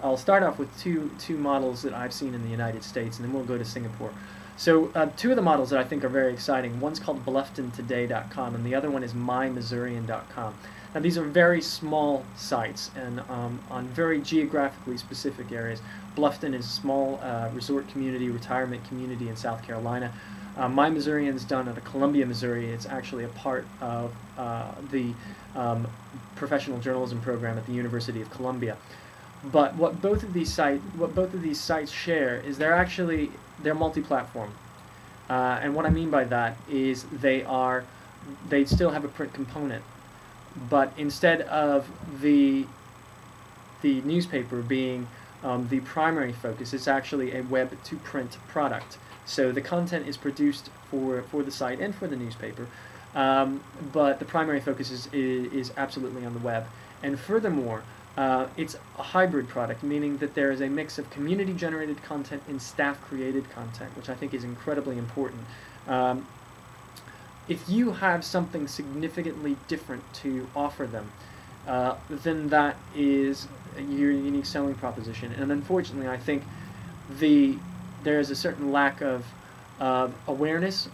I'll start off with two models that I've seen in the United States, and then we'll go to Singapore. So two of the models that I think are very exciting, one's called BlufftonToday.com, and the other one is MyMissourian.com. Now these are very small sites and on very geographically specific areas. Bluffton is a small resort community, retirement community in South Carolina. My Missourian's done at Columbia, Missouri. It's actually a part of the professional journalism program at the University of Columbia. But what both of these sites share is they're multi-platform, and what I mean by that is they still have a print component, but instead of the newspaper being the primary focus, it's actually a web to print product. So the content is produced for the site and for the newspaper, but the primary focus is absolutely on the web. And furthermore, it's a hybrid product, meaning that there is a mix of community-generated content and staff-created content, which I think is incredibly important. If you have something significantly different to offer them, then that is your unique selling proposition. And unfortunately, I think there is a certain lack of awareness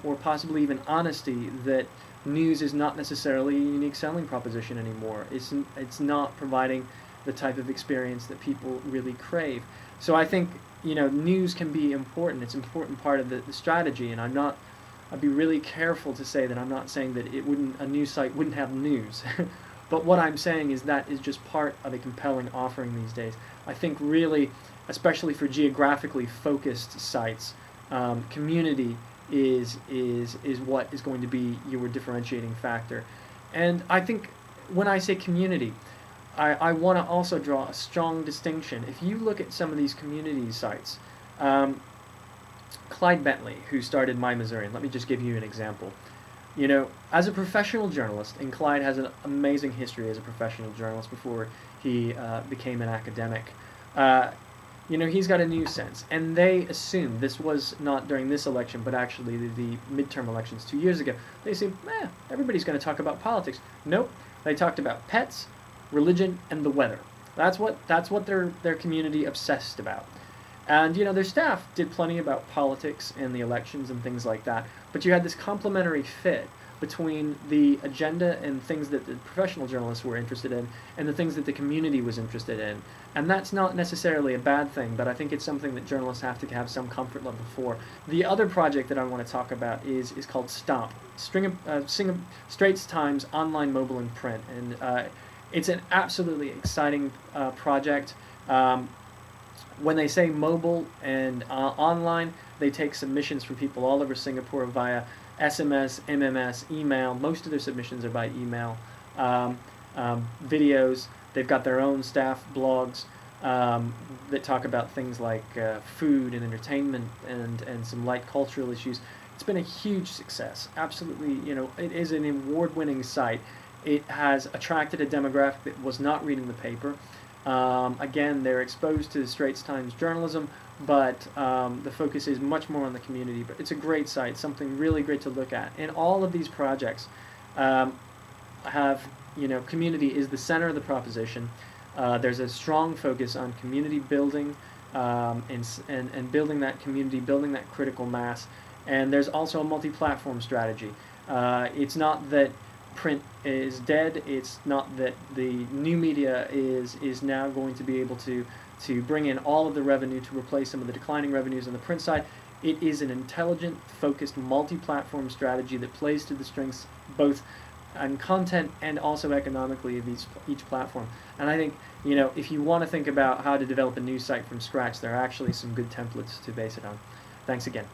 or possibly even honesty that news is not necessarily a unique selling proposition anymore. It's not providing the type of experience that people really crave. So I think news can be important. It's an important part of the strategy, and I'd be really careful to say that I'm not saying that a news site wouldn't have news. But what I'm saying is that is just part of a compelling offering these days. I think really, especially for geographically focused sites, community is what is going to be your differentiating factor. And I think when I say community, I want to also draw a strong distinction. If you look at some of these community sites, Clyde Bentley, who started My Missourian, let me just give you an example. As a professional journalist, and Clyde has an amazing history as a professional journalist before he became an academic, he's got a news sense. And they assumed, this was not during this election, but actually the midterm elections 2 years ago, they said, everybody's going to talk about politics. Nope, they talked about pets, religion, and the weather. That's what their community obsessed about. And their staff did plenty about politics and the elections and things like that, but you had this complementary fit between the agenda and things that the professional journalists were interested in and the things that the community was interested in. And that's not necessarily a bad thing, but I think it's something that journalists have to have some comfort level for. The other project that I want to talk about is called Stomp, Straits Times Online Mobile and Print. And it's an absolutely exciting project. When they say mobile and online, they take submissions from people all over Singapore via SMS, MMS, email. Most of their submissions are by email. Videos. They've got their own staff blogs that talk about things like food and entertainment and some light cultural issues. It's been a huge success. Absolutely, it is an award-winning site. It has attracted a demographic that was not reading the paper. Again, they're exposed to the Straits Times journalism, but the focus is much more on the community. But it's a great site, something really great to look at. And all of these projects have, community is the center of the proposition. There's a strong focus on community building and building that community, building that critical mass. And there's also a multi-platform strategy. It's not that print is dead. It's not that the new media is now going to be able to bring in all of the revenue to replace some of the declining revenues on the print side. It is an intelligent, focused, multi-platform strategy that plays to the strengths both on content and also economically of each platform. And I think, if you want to think about how to develop a news site from scratch, there are actually some good templates to base it on. Thanks again.